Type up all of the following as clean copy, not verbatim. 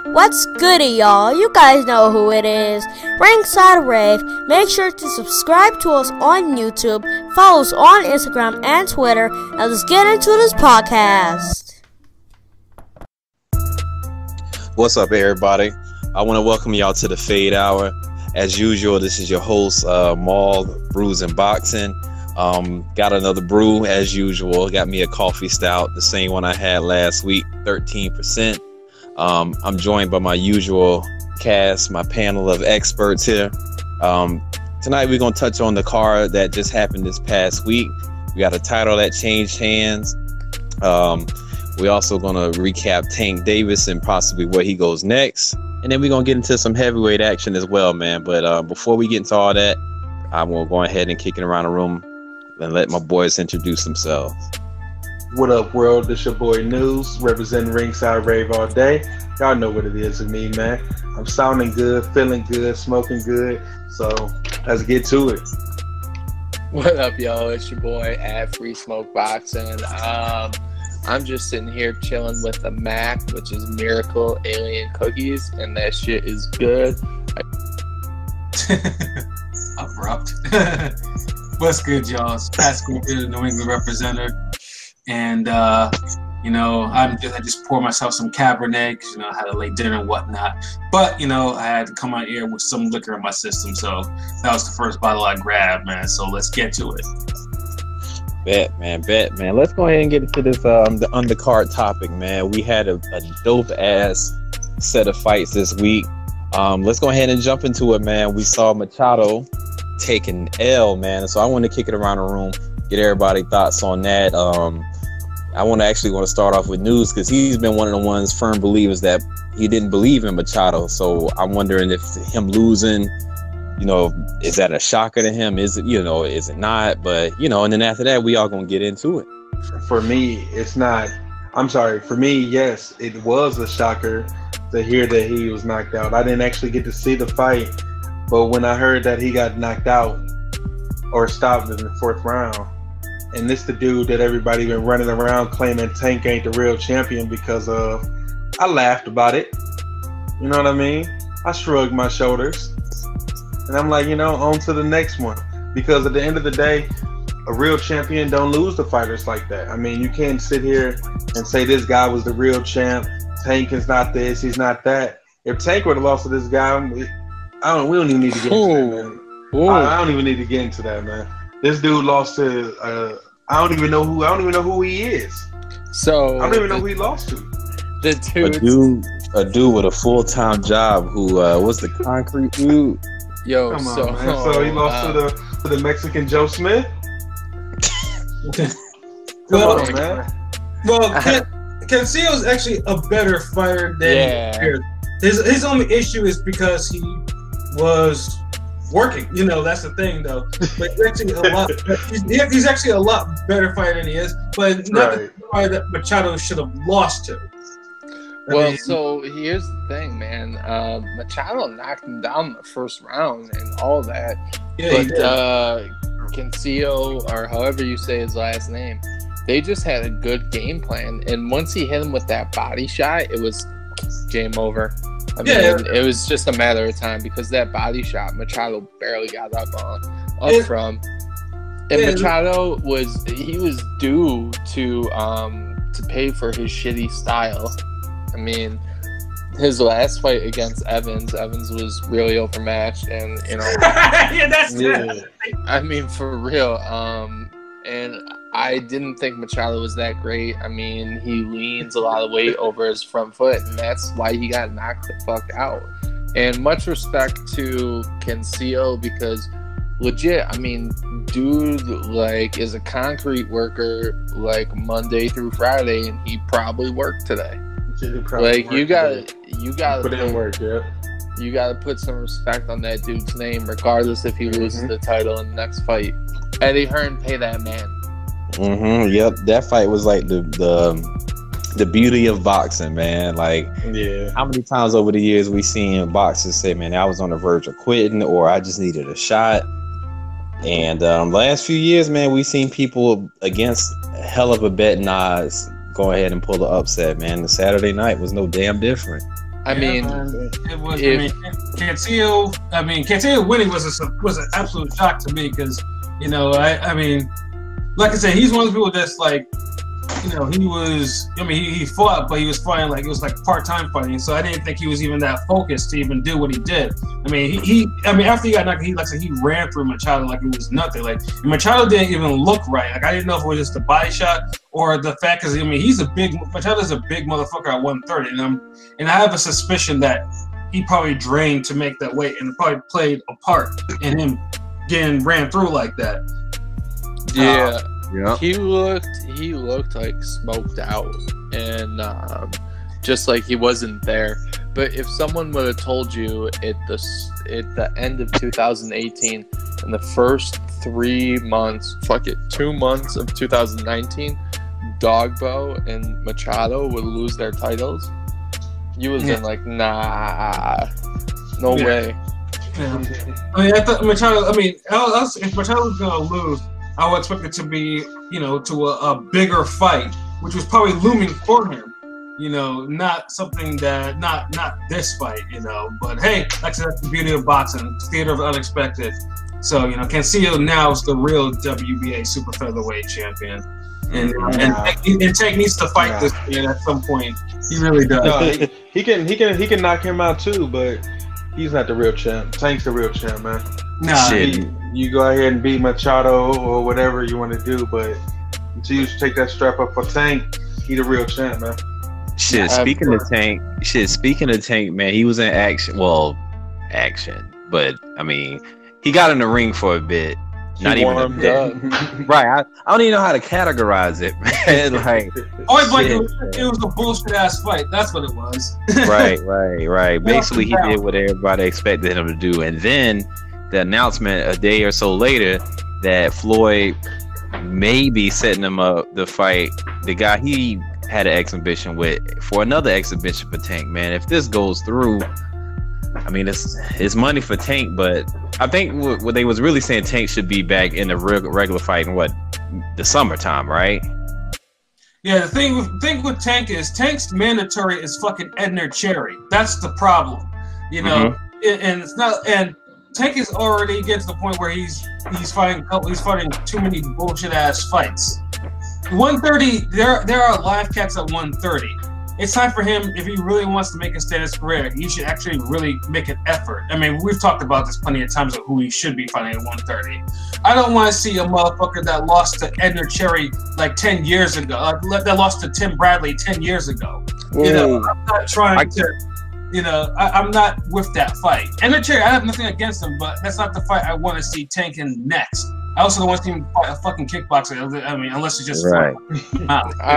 What's goody, y'all? You guys know who it is. Ringside Rave. Make sure to subscribe to us on YouTube, follow us on Instagram and Twitter, and let's get into this podcast. What's up, everybody? I want to welcome y'all to the Fade Hour. As usual, this is your host, Maul, Brews and Boxing. Got another brew, as usual. Got me a coffee stout, the same one I had last week, 13%. I'm joined by my usual cast, my panel of experts here. Tonight, we're going to touch on the card that just happened this past week. We got a title that changed hands. We're also going to recap Tank Davis and possibly where he goes next. And then we're going to get into some heavyweight action as well, man. But before we get into all that, I'm going to go ahead and kick it around the room and let my boys introduce themselves. What up, world? This your boy Newzz, representing Ringside Rave all day. Y'all know what it is with me, man. I'm sounding good, feeling good, smoking good. So let's get to it. What up, yo? It's your boy at Free Smoke Boxing. I'm just sitting here chilling with a Mac, which is Miracle Alien Cookies, and that shit is good. Abrupt. What's good, y'all? It's Pascal, the New England representative, and I just poured myself some Cabernet because I had to late dinner and whatnot. But I had to come out here with some liquor in my system, so that was the first bottle I grabbed, man. So let's get to it. Bet, man. Let's go ahead and get into this the undercard topic, man. We had a dope ass set of fights this week. Let's go ahead and jump into it, man. We saw Machado take an L, man. So I want to kick it around the room, get everybody's thoughts on that. I want to start off with Newzz because he's been one of the ones firm believers that he didn't believe in Machado. So I'm wondering if him losing, is that a shocker to him? Is it, is it not? But, and then after that, we all going to get into it. For me, it's not. I'm sorry. For me, yes, it was a shocker to hear that he was knocked out. I didn't actually get to see the fight. But when I heard that he got knocked out or stopped in the fourth round, and this the dude that everybody been running around claiming Tank ain't the real champion because of, I laughed about it. You know what I mean? I shrugged my shoulders. And I'm like, on to the next one. Because at the end of the day, a real champion don't lose to fighters like that. I mean, you can't sit here and say this guy was the real champ. Tank is not this, he's not that. If Tank would have lost to this guy, we don't even need to get into that, man. I don't even need to get into that, man. This dude lost to I don't even know who he is. So I don't even know who he lost to. A dude with a full-time job who was the concrete dude. Yo, come on, man. So he lost to the Mexican Joe Smith. Come on, man. Well, Cancio's actually a better fighter than his only issue is because he was working. That's the thing, though. But he's actually a lot better fighter than he is. But not the fighter that Machado should have lost to. So here's the thing, man. Machado knocked him down the first round and all that. Yeah, but Cancio, or however you say his last name, they just had a good game plan. And once he hit him with that body shot, it was game over. I mean, it was just a matter of time because that body shot, Machado barely got up from. And Machado was due to pay for his shitty style. I mean, his last fight against Evans was really overmatched, and I mean, for real. And I didn't think Machado was that great. I mean, he leans a lot of weight over his front foot, and that's why he got knocked the fuck out. And much respect to Cancio because legit, I mean, dude, is a concrete worker Monday through Friday, and he probably worked today. You gotta put in work, You gotta put some respect on that dude's name, regardless if he loses the title in the next fight. Eddie Hearn, pay that man. Yep, that fight was like the beauty of boxing, man. How many times over the years we seen boxers say, "Man, I was on the verge of quitting," or "I just needed a shot." And last few years, man, we seen people against hell of a betting odds go ahead and pull the upset, man. The Saturday night was no damn different. I mean, it was. Cancio winning was an absolute shock to me because, you know, I mean, like I said, he's one of the people that's like, you know, he was. I mean, he fought, but he was fighting like it was like part-time fighting. So I didn't think he was even that focused to even do what he did. I mean, after he got knocked, he ran through Machado like it was nothing. Like Machado didn't even look right. Like I didn't know if it was just a body shot or the fact, because I mean, Machado's a big motherfucker at 130, and I have a suspicion that he probably drained to make that weight, and it probably played a part in him getting ran through like that. Yeah. Yeah. He looked like smoked out, and just like he wasn't there. But if someone would have told you at the end of 2018, in the first 2 months of 2019, Dogbo and Machado would lose their titles, you would have been like, nah, no way. Yeah. I mean, I thought Machado. I mean, if Machado was gonna lose, I would expect it to be, you know, to a bigger fight, which was probably looming for him. You know, not something that, not this fight, you know. But hey, like I said, that's the beauty of boxing, theater of unexpected. So, you know, Cancio now is the real WBA super featherweight champion. And Tank needs to fight this man at some point. He really does. No, he can knock him out too, but he's not the real champ. Tank's the real champ, man. Nah, you go ahead and beat Machado or whatever you want to do, but until you take that strap up for Tank, he the real champ, man. Speaking of Tank, man, he was in action. Well, but I mean, he got in the ring for a bit. Not even a bit. Right. I don't even know how to categorize it, man. Like, it was a bullshit ass fight. That's what it was. Right. Basically, he did what everybody expected him to do, and then the announcement a day or so later that Floyd may be setting him up to fight the guy he had an exhibition with for another exhibition for Tank. Man, if this goes through, I mean, it's money for Tank, but I think what they was really saying, Tank should be back in the regular fight in the summertime, right? Yeah, the thing with Tank is Tank's mandatory is fucking Edner Cherry. That's the problem, you know. And it's not. And Tank is already getting to the point where he's fighting too many bullshit ass fights. 130, there are live cats at 130. It's time for him, if he really wants to make a stand in his career, he should actually really make an effort. I mean, we've talked about this plenty of times of who he should be fighting at 130. I don't want to see a motherfucker that lost to Edner Cherry like 10 years ago, that lost to Tim Bradley 10 years ago. You know, I'm not trying to, you know, I'm not with that fight. Edner Cherry, I have nothing against him, but that's not the fight I want to see Tank in next. I also don't want to see him fight a fucking kickboxer. I mean, unless it's just right.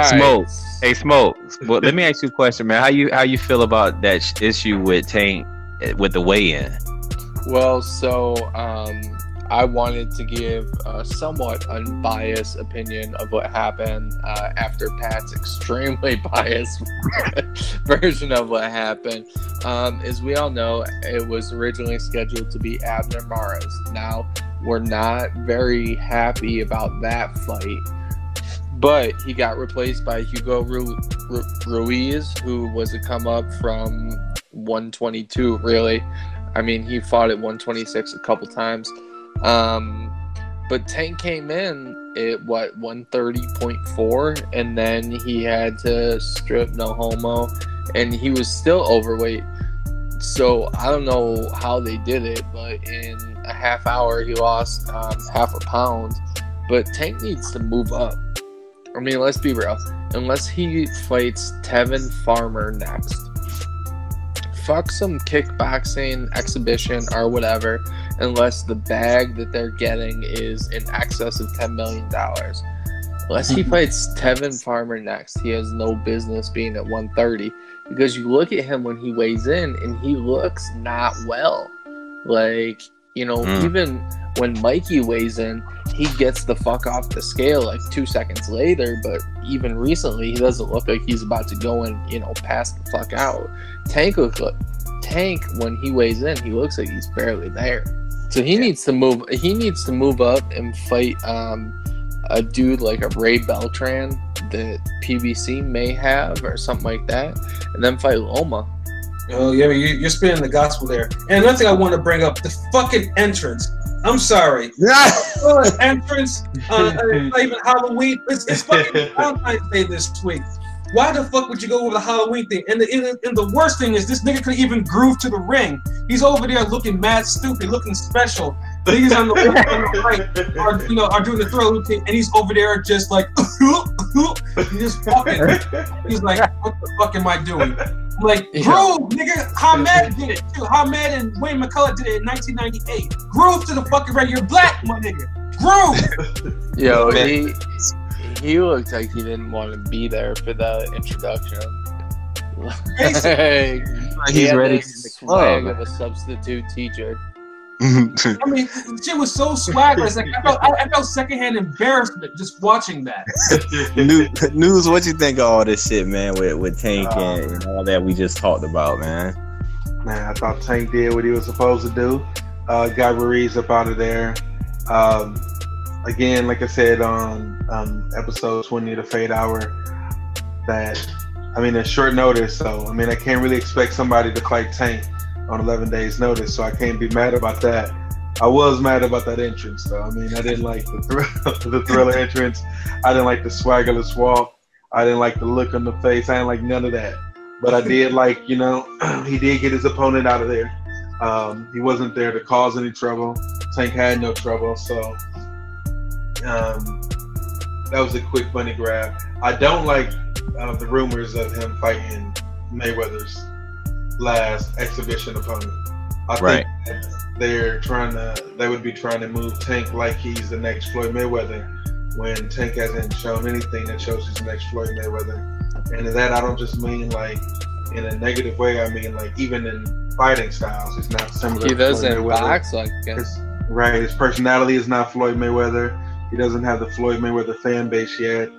Smoke. Hey, Smoke. Well, let me ask you a question, man. How you feel about that issue with Tank with the weigh-in? Well, so I wanted to give a somewhat unbiased opinion of what happened after Pat's extremely biased version of what happened. As we all know, it was originally scheduled to be Abner Mares. Now, we're not very happy about that fight, but he got replaced by Hugo Ruiz, who was a come up from 122, really. I mean, he fought at 126 a couple times. But Tank came in at 130.4, and then he had to strip no homo, and he was still overweight. So I don't know how they did it, but in a half hour he lost half a pound. But Tank needs to move up. I mean, let's be real. Unless he fights Tevin Farmer next, fuck some kickboxing exhibition or whatever, unless the bag that they're getting is in excess of $10 million. Unless he fights Tevin Farmer next, he has no business being at 130, because you look at him when he weighs in and he looks not well. Like, you know, even when Mikey weighs in, he gets the fuck off the scale like 2 seconds later, but even recently he doesn't look like he's about to go and, you know, pass the fuck out. Tank, when he weighs in, he looks like he's barely there. So he needs to move up and fight a dude like a Ray Beltran that PBC may have or something like that, and then fight Loma. Oh yeah, you're spinning the gospel there. And another thing I want to bring up: the fucking entrance. I'm sorry. Entrance. It's not even Halloween. It's fucking Valentine's Day this week. Why the fuck would you go over the Halloween thing? And the worst thing is this nigga couldn't even groove to the ring. He's over there looking mad stupid, looking special. Niggas on the right are doing the throw loop thing, and he's over there just like he's just fucking. He's like, what the fuck am I doing? I'm like, groove, nigga. Hamed did it too. Hamed and Wayne McCullough did it in 1998. Groove to the fucking right. You're black, my nigga. Groove. Yo, he looked like he didn't want to be there for the introduction. He's ready to swag of a substitute teacher. I mean, shit was so swagless. Like I felt secondhand embarrassment just watching that. Newzz, what you think of all this shit, man? With Tank and all that we just talked about, man. Man, I thought Tank did what he was supposed to do. Got Ruiz up out of there. Again, like I said on episode 20 of the Fade Hour, that it's short notice, so I can't really expect somebody to fight Tank on 11 days notice, so I can't be mad about that. I was mad about that entrance though. I didn't like the Thriller entrance. I didn't like the swaggerless walk. I didn't like the look on the face. I didn't like none of that. But I did like, he did get his opponent out of there. He wasn't there to cause any trouble. Tank had no trouble, so that was a quick money grab. I don't like the rumors of him fighting Mayweather's last exhibition opponent. I think they would be trying to move Tank like he's the next Floyd Mayweather, when Tank hasn't shown anything that shows he's the next Floyd Mayweather. And that I don't just mean like in a negative way. I mean like even in fighting styles, he's not similar. He doesn't box like him. Right, his personality is not Floyd Mayweather. He doesn't have the Floyd Mayweather fan base yet.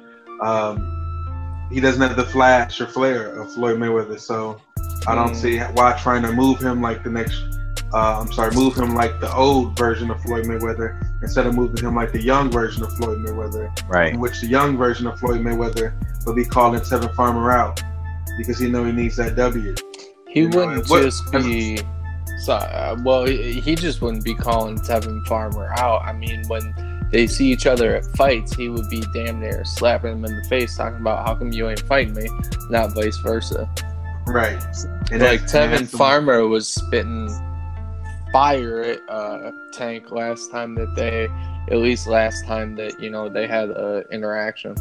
He doesn't have the flash or flair of Floyd Mayweather, so I don't see why trying to move him like the next. Move him like the old version of Floyd Mayweather instead of moving him like the young version of Floyd Mayweather. Right. In which the young version of Floyd Mayweather will be calling Tevin Farmer out because he needs that W. He wouldn't just be. He just wouldn't be calling Tevin Farmer out. When they see each other at fights, he would be damn near slapping him in the face, talking about how come you ain't fighting me, not vice versa. Right. And like Tevin Farmer was spitting fire at Tank last time that they had an interaction.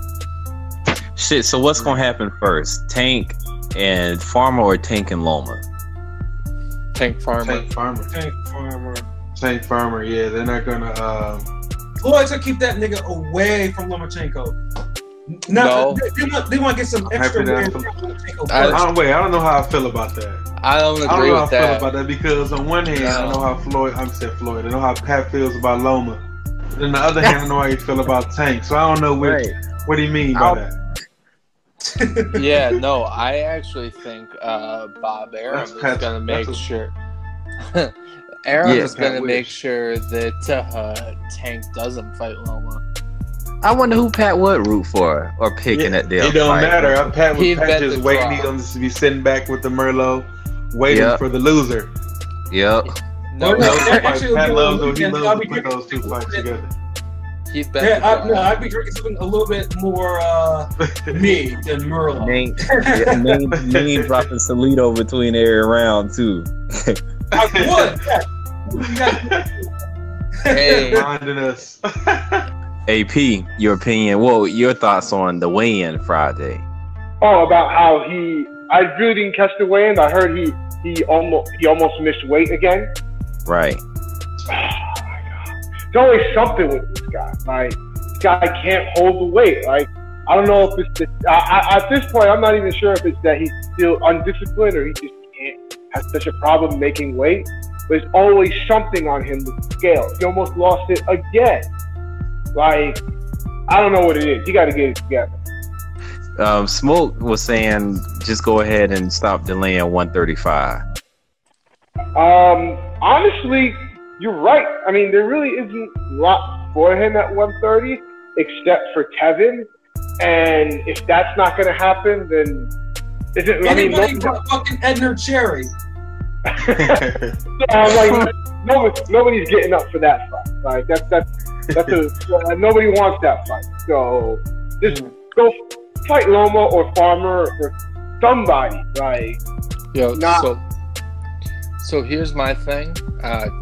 Shit, so what's gonna happen first? Tank and Farmer or Tank and Loma? Tank Farmer. Tank Farmer, yeah, they're not gonna Floyd's gonna keep that nigga away from Lomachenko. No. They want to get some extra wins from Lomachenko. I don't know how I feel about that. I don't agree with that. I don't know how I feel about that because on one hand, I know how Floyd. I know how Pat feels about Loma. But on the other hand, I know how you feel about Tank. So I don't know what do you mean by that? Yeah, no, I actually think Bob Arum is going to make sure. Arum is going to make sure that Tank doesn't fight Loma. I wonder who Pat would root for or pick in that deal. It don't matter. Pat just waiting. He's going to be sitting back with the Merlot, waiting for the loser. Yep. Pat loves those. He loves to put those two fights together. I'd be drinking something a little bit more me than Merlot. Name dropping Solito between every round too. I would. Hey, reminding us. AP, your opinion? Well, your thoughts on the weigh-in Friday? Oh, about how I really didn't catch the weigh-in. I heard he almost missed weight again. Right. Oh my God. There's always something with this guy. Like, this guy can't hold the weight. Like, I don't know if it's at this point, I'm not even sure if it's that he's still undisciplined or he just has such a problem making weight. But there's always something on him with the scale. He almost lost it again. Like, I don't know what it is. You got to get it together. Smoke was saying just go ahead and stop delaying 135. Honestly, you're right. I mean, there really isn't a lot for him at 130 except for Tevin. And if that's not going to happen, then Is it? Anybody but fucking Edner Cherry. Yeah, I'm like, nobody's getting up for that fight. Like nobody wants that fight. So just go fight Loma or Farmer or somebody. Like, So here's my thing.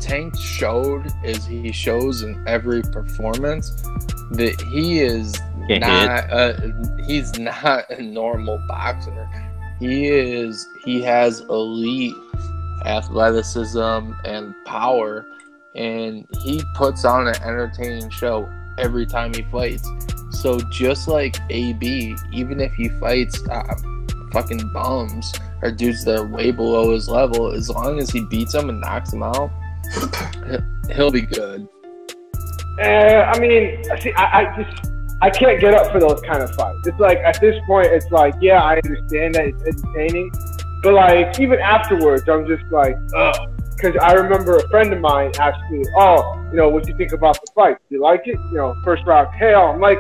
Tank showed, as he shows in every performance, that he's not a normal boxer. He has elite athleticism and power, and he puts on an entertaining show every time he fights. So just like AB, even if he fights fucking bums or dudes that are way below his level, as long as he beats them and knocks them out, he'll be good. I mean, see, I can't get up for those kind of fights. It's like, at this point, it's like, yeah, I understand that it's entertaining, but like, even afterwards, I'm just like, ugh. Because I remember a friend of mine asked me, what do you think about the fight? Do you like it? First round KO. I'm like,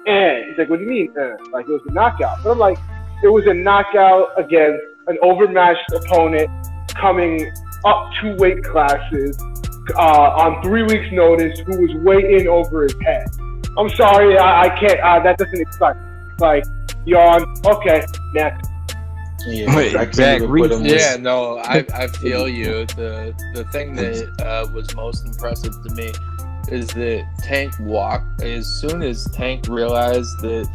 He's like, what do you mean? Like, it was a knockout. But I'm like, it was a knockout against an overmatched opponent coming up 2 weight classes on 3 weeks' notice, who was way in over his head. I'm sorry, I can't. That doesn't excite me. Like, yawn. Okay, next. Yeah, yeah, no, I feel you. The thing that was most impressive to me is that Tank walked. As soon as Tank realized that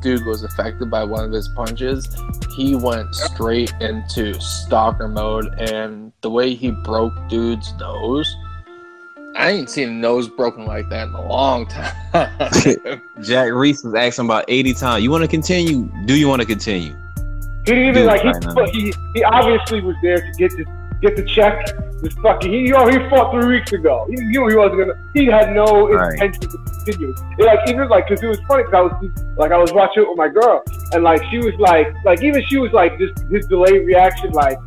dude was affected by one of his punches, he went straight into stalker mode, and the way he broke dude's nose, I ain't seen a nose broken like that in a long time. Jack Reese was asking about 80 times, you want to continue? Do you want to continue? He didn't even he obviously was there to get the check. This fucking he fought 3 weeks ago. He knew he wasn't gonna. He had no intention to continue. Because it was funny because I was watching it with my girl, and like she was like she was like just his delayed reaction, like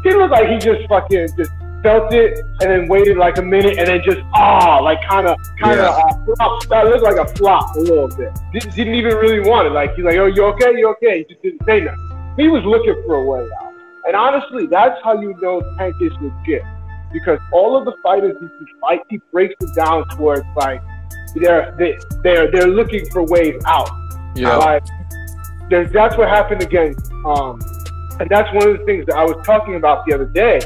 he looked like he just fucking just felt it and then waited like a minute and then just kind of flopped. That looked like a flop a little bit. Didn't even really want it. Like he's like, oh, you okay? You okay? He just didn't say nothing. He was looking for a way out. And honestly, that's how you know Tank is legit. Because all of the fighters he fight, he breaks it down towards like they're looking for ways out. Yeah. Like that's what happened against and that's one of the things that I was talking about the other day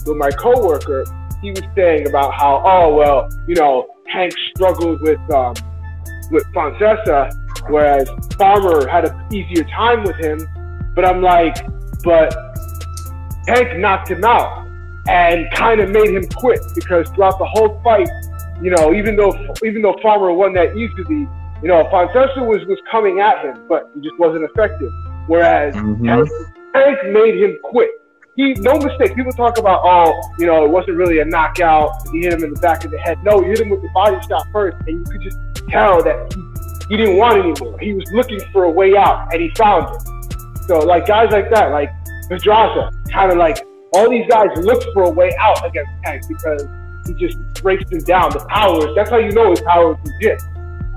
with my coworker. He was saying about how Tank struggled with Fonseca, whereas Farmer had an easier time with him. But I'm like, Tank knocked him out and kind of made him quit, because throughout the whole fight, even though Farmer won that easily, Fonseca was coming at him, but he just wasn't effective. Whereas Tank made him quit. No mistake. People talk about, it wasn't really a knockout. He hit him in the back of the head. No, he hit him with the body shot first, and you could just tell that he didn't want it anymore. He was looking for a way out, and he found it. So, like, guys like that, like Pedraza, kind of like, all these guys look for a way out against Tank because he just breaks them down. The powers, that's how you know his power is legit.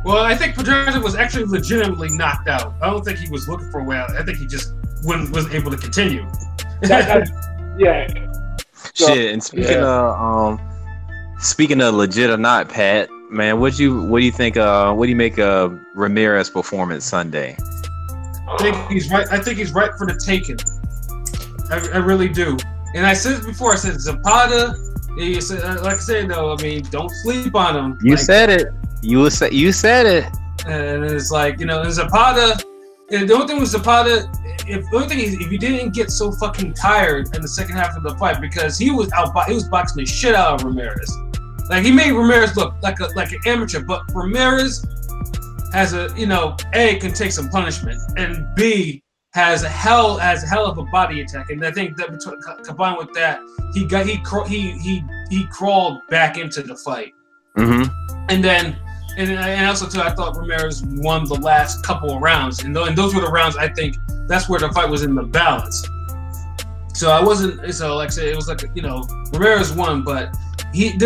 Well, I think Pedraza was actually legitimately knocked out. I don't think he was looking for a way out. I think he just wasn't able to continue. Yeah. So, shit, and speaking of legit or not, Pat, man, what do you think? What do you make of Ramirez's performance Sunday? I think he's right. I think he's right for the taking. I really do. And I said it before. I said Zapata. Like I said, though, I mean, don't sleep on him. You said it. You said it. And it's like, Zapata. And the only thing with Zapata, if he didn't get so fucking tired in the second half of the fight, because he was boxing the shit out of Ramirez. Like, he made Ramirez look like an amateur, but Ramirez has A, can take some punishment, and B, has a hell of a body attack, and I think that combined with that, he crawled back into the fight. And then, and also too, I thought Ramirez won the last couple of rounds, and those were the rounds I think that's where the fight was in the balance. So I wasn't. So like I said, it was like Ramirez won, but he's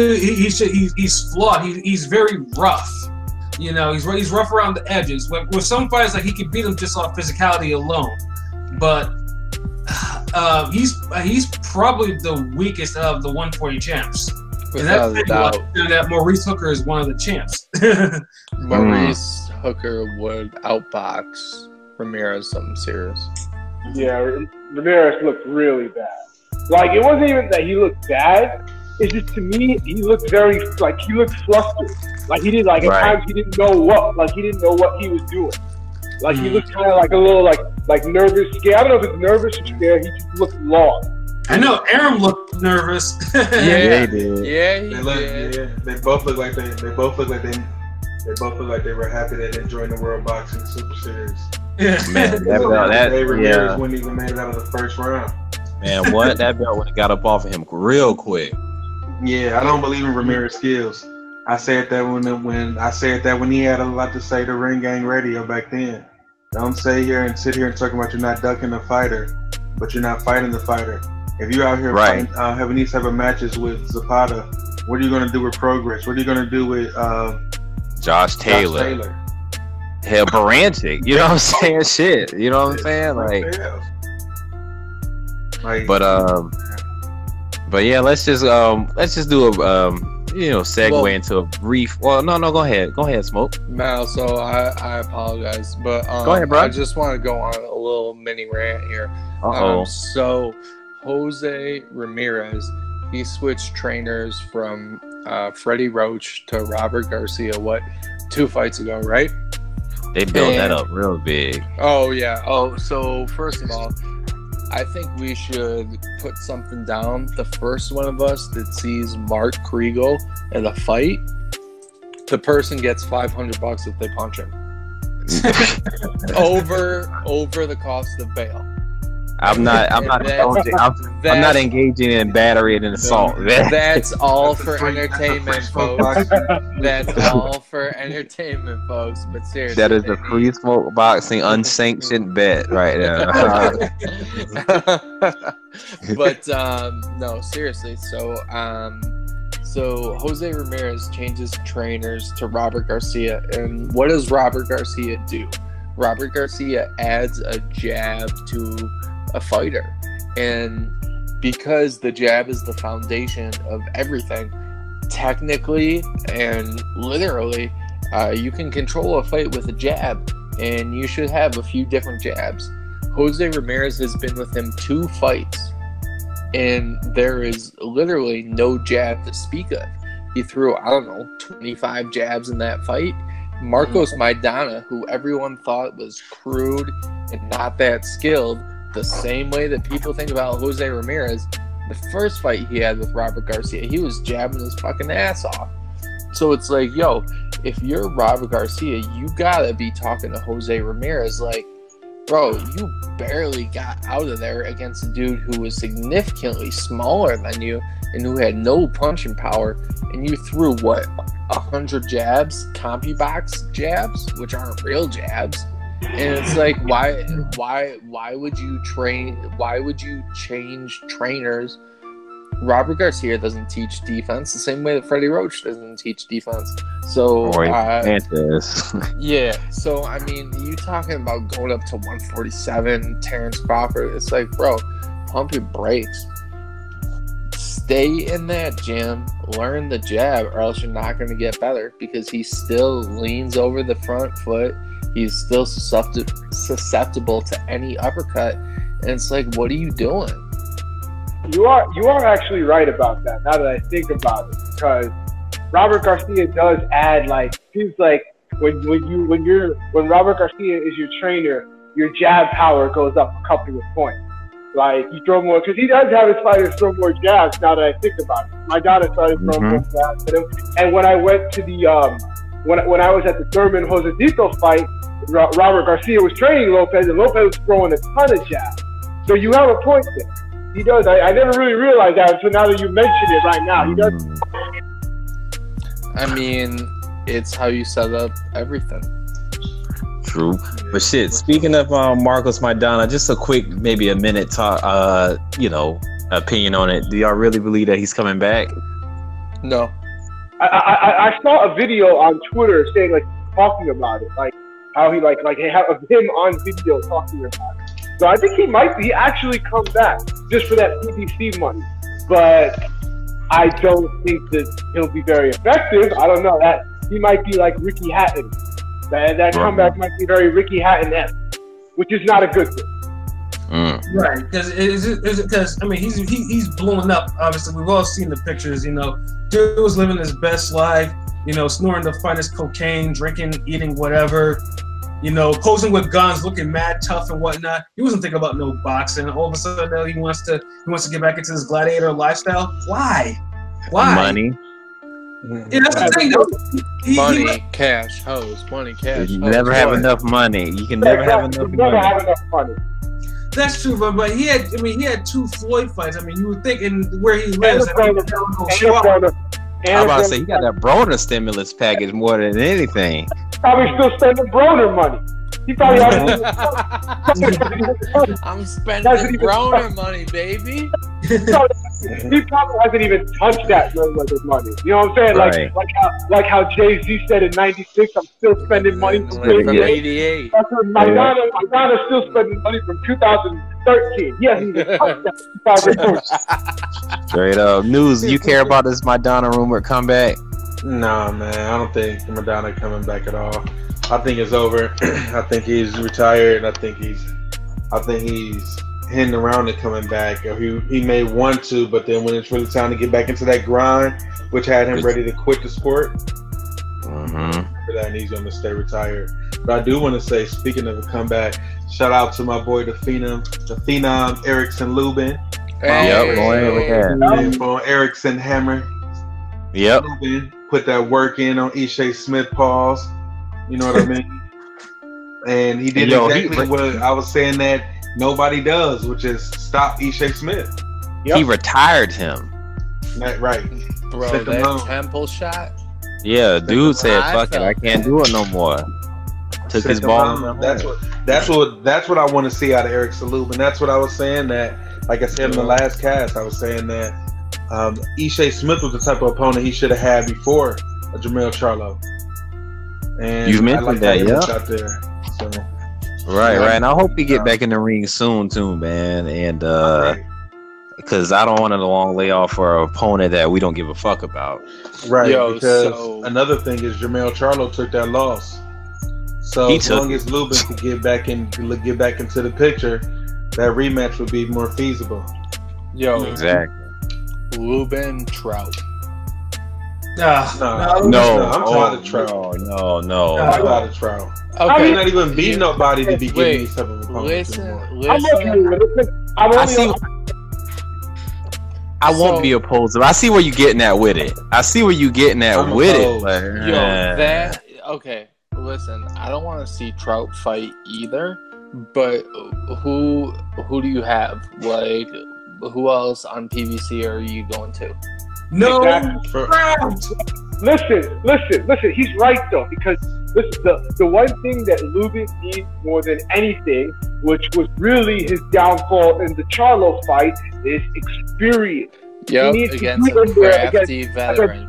flawed. He's very rough. He's rough around the edges. With some fighters, like, he can beat them just off physicality alone. But he's probably the weakest of the 140 champs. Without a doubt. That Maurice Hooker is one of the champs. Maurice Hooker would outbox Ramirez something serious. Yeah, Ramirez looked really bad. Like, it wasn't even that he looked bad. It's just, to me, he looked very, like, he looked flustered. Like, he did, like, at times he didn't know what he was doing. Like, he looked kind of like a little, like nervous, scared. I don't know if it's nervous or scared. He just looked lost. I know Aaron looked nervous. Yeah, he did. Yeah, he did. Yeah, they both look like they were happy they didn't join the World Boxing Super Series. Yeah. Man, that Ramirez wouldn't even made it out of the first round. Man, what that belt would have got up off of him real quick. Yeah, I don't believe in Ramirez's skills. I said that when he had a lot to say to Ring Gang Radio back then. Don't sit here and talk about you're not ducking the fighter, but you're not fighting the fighter. If you're out here fighting, having these type of matches with Zapata, what are you going to do with Progress? What are you going to do with Josh Taylor? Hell, Baranchik. You know what I'm saying? Shit. You know what I'm saying? But yeah, let's just do a segue into a brief. Well, no, go ahead, Smoke. No, so I apologize, but go ahead, bro. I just want to go on a little mini rant here. So Jose Ramirez, he switched trainers from Freddie Roach to Robert Garcia. 2 fights ago, right? They built that up real big. Oh yeah. Oh, so first of all, I think we should put something down. The first one of us that sees Mark Kriegel in a fight, the person gets $500 if they punch him. over the cost of bail. I'm not engaging in battery and assault. That's all for entertainment, folks. That's all for entertainment, folks. But seriously, that is a free smoke boxing unsanctioned bet right now. But no, seriously. So Jose Ramirez changes trainers to Robert Garcia, and what does Robert Garcia do? Robert Garcia adds a jab to a fighter, and because the jab is the foundation of everything, technically and literally, you can control a fight with a jab, and you should have a few different jabs. Jose Ramirez has been with him 2 fights, and there is literally no jab to speak of. He threw, 25 jabs in that fight. Marcos Maidana, who everyone thought was crude and not that skilled, the same way that people think about Jose Ramirez, the first fight he had with Robert Garcia, he was jabbing his fucking ass off. So it's like, yo, if you're Robert Garcia, you gotta be talking to Jose Ramirez like, bro, you barely got out of there against a dude who was significantly smaller than you and who had no punching power, and you threw, 100 jabs, CompuBox jabs, which aren't real jabs. And it's like, why would you change trainers? Robert Garcia doesn't teach defense the same way that Freddie Roach doesn't teach defense. So yeah, so I mean, you talking about going up to 147, Terrence Crawford, it's like, bro, pump your brakes. Stay in that gym, learn the jab, or else you're not going to get better, because he still leans over the front foot. He's still susceptible to any uppercut. And it's like, what are you doing? You are actually right about that, now that I think about it. Because Robert Garcia does add, seems like when Robert Garcia is your trainer, your jab power goes up a couple of points. Like, you throw more, because he does have his fighters throw more jabs, now that I think about it. My daughter started throwing more jabs at him. And when I went to the, when I was at the Thurman Josedito fight, Robert Garcia was training Lopez, and Lopez was throwing a ton of jabs. So you have a point there. He does. I never really realized that until now that you mention it right now. He does. I mean, it's how you set up everything. True. But shit, speaking of Marcos Maidana, just a quick, maybe a minute talk, opinion on it. Do y'all really believe that he's coming back? No. I saw a video on Twitter saying, talking about it, how he have him on video talking about it. So I think he actually come back just for that PBC money. But I don't think that he'll be very effective. I don't know. That he might be like Ricky Hatton. That comeback might be very Ricky Hatton-esque, which is not a good thing. Right, because I mean he's blowing up. Obviously, we've all seen the pictures. You know, dude was living his best life. You know, snoring the finest cocaine, drinking, eating whatever. You know, posing with guns, looking mad tough and whatnot. He wasn't thinking about no boxing. All of a sudden, he wants to get back into this gladiator lifestyle. Why? Money. Yeah, that's the thing, though. Money, cash, hoes. Money, cash. You never have enough money. You can never have enough money. Never have enough money. That's true, but he had 2 Floyd fights. I mean, you would think in where he lives, I'm about to say he got that Broner stimulus package more than anything. Probably still spending Broner money. He probably I'm spending Broner money, baby. He probably hasn't even touched that money. You know what I'm saying? Right. Like how Jay-Z said in '96, I'm still spending money from 88. That's what Madonna's still spending money from 2013. He hasn't even touched that 2013. Straight up. Newzz, you care about this Madonna rumored comeback? Nah, man. I don't think Madonna coming back at all. I think it's over. I think he's retired. I think he's hitting around and coming back. Or he may want to, but then when it's really time to get back into that grind, which had him ready to quit the sport, for that, and he's going to stay retired. But I do want to say, speaking of a comeback, shout out to my boy, the Phenom Erickson Lubin. Yep, From Erickson Hammer. Yep. Lubin put that work in on Ishe Smith pause. You know what I mean? And he did exactly what I was saying that nobody does, which is stop Ishe Smith. He retired him. Right. Bro, that temple shot? Yeah, dude said, fuck it, I can't do it no more. Took his ball. That's what I want to see out of Eric Salub. And that's what I was saying that, like I said in the last cast, I was saying that Ishe Smith was the type of opponent he should have had before Jermell Charlo. And you've mentioned that, yeah. Out there, so. Right. And I hope he get back in the ring soon too, man. And because I don't want a long layoff for an opponent that we don't give a fuck about. Right. Because another thing is Jermell Charlo took that loss. So as long as Lubin could get back into the picture, that rematch would be more feasible. Exactly. Lubin Trout. No. I'm tired of Trout. No. I'm tired of Trout. Okay. I not even beat nobody to be giving these type of opponents. I won't be opposed. I see where you're getting at with it. Okay. Listen, I don't want to see Trout fight either. But who do you have? Like, who else on PVC are you going to? No. Listen. He's right though, because the one thing that Lubin needs more than anything, which was really his downfall in the Charlo fight, is experience. Yep, against a crafty veteran.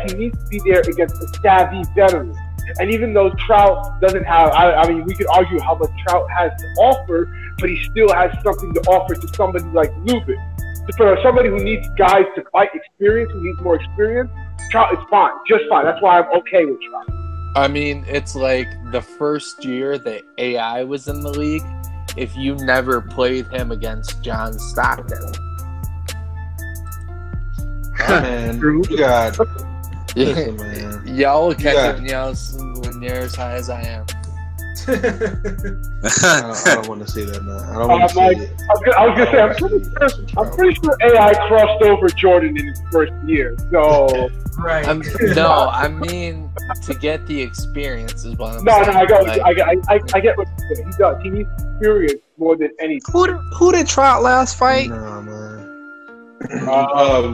He needs to be there against a savvy veteran. And even though Trout doesn't have, I mean, we could argue how much Trout has to offer, but he still has something to offer to somebody like Lubin. For somebody who needs guys to fight experience, who needs more experience, Trout is fine, just fine. That's why I'm okay with Trout. I mean, it's like the first year that AI was in the league, if you never played him against John Stockton. Man, you got... Listen, man. Y'all catching y'alls near as high as I am. I don't want to see that, man. I don't want to see it. I was gonna say, I'm pretty sure AI crossed over Jordan in his first year. So right. I mean to get the experience is what I'm saying. I get what you're saying. He does. He needs experience more than anything. Who did Trout last fight? Nah, man.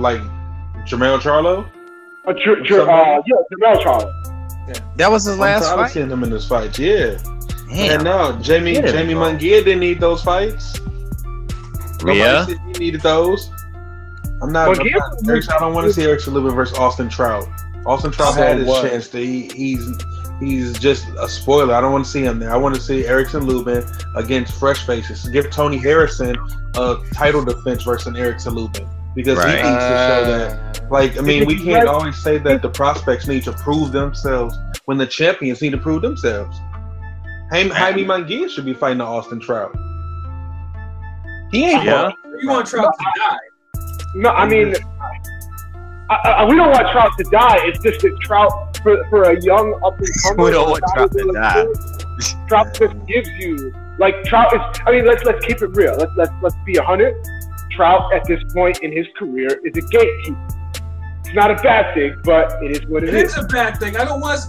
Like Jermell Charlo. Jermell Charlo. Yeah. That was his last fight? I've seen him in his fights, yeah. Damn. And no, Jamie Munguia didn't need those fights. Nobody said he needed those. I don't want to see Eric Lubin versus Austin Trout. Austin Trout had his chance. He's he's just a spoiler. I don't want to see him there. I want to see Erickson Lubin against fresh faces. Give Tony Harrison a title defense versus Erickson Lubin because he needs to show that. Like, I mean, we can't always say that the prospects need to prove themselves when the champions need to prove themselves. Jaime Munguia should be fighting Austin Trout. He ain't. Yeah. You want Trout to die? No, I mean, we don't want Trout to die. It's just that Trout, for a young up and comer, We don't want Trout to die. Trout just gives you Trout is. I mean, let's keep it real. Let's be 100. Trout at this point in his career is a gatekeeper. It's not a bad thing, but it is what it is. It is a bad thing. I don't want to.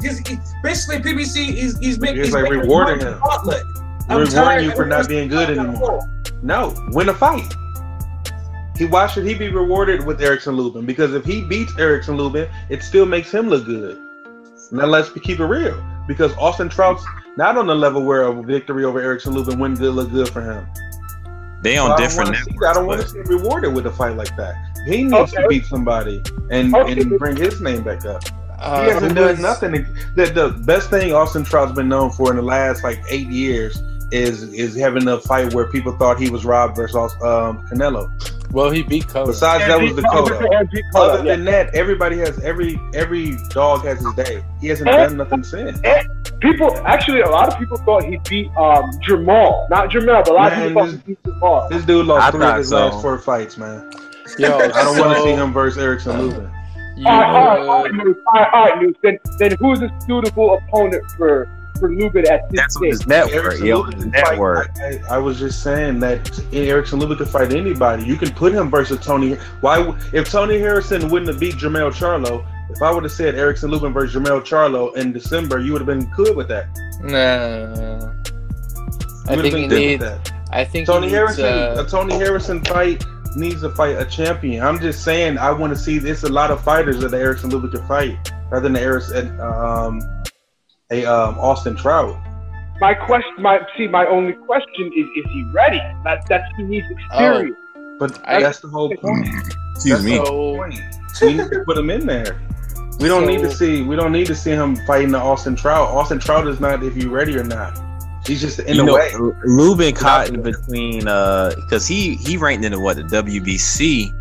Basically, PBC he's making. It's like rewarding him. Rewarding you for not being good anymore. No, win a fight. Why should he be rewarded with Erickson Lubin? Because if he beats Erickson Lubin, it still makes him look good. Now let's keep it real. Because Austin Trout's not on the level where a victory over Erickson Lubin wouldn't look good for him. They on different networks. I don't want to see him rewarded with a fight like that. He needs to beat somebody and bring his name back up. He hasn't done nothing. The best thing Austin Trout's been known for in the last 8 years is having a fight where people thought he was robbed versus Canelo. Well, he beat Cotto. Besides, that was the Cotto. Other than that, everybody has every dog has his day. He hasn't done nothing since. A lot of people thought he beat Jamal, not Jamal, but a lot of people thought he beat Jamal. This dude lost 3 of his last 4 fights, man. Yo, I don't want to see him versus Erickson Lubin. All right, Newzz. Then who's a suitable opponent for Lubin at this stage? His network. Network. I was just saying that Erickson Lubin could fight anybody. You can put him versus Tony. If Tony Harrison wouldn't have beat Jermell Charlo, if I would have said Erickson Lubin versus Jermell Charlo in December, you would have been good with that. Nah. I think Tony Harrison. A Tony Harrison fight needs to fight a champion. I'm just saying I want to see this. A lot of fighters that Erickson Lubin can fight rather than Austin Trout. My only question is he ready? That's he needs experience. But that's the whole point. Excuse me. We need to put him in there. We don't need to see him fighting the Austin Trout. Austin Trout is not if you're ready or not. He's just in the way. Lubin caught in between because he ranked in the WBC.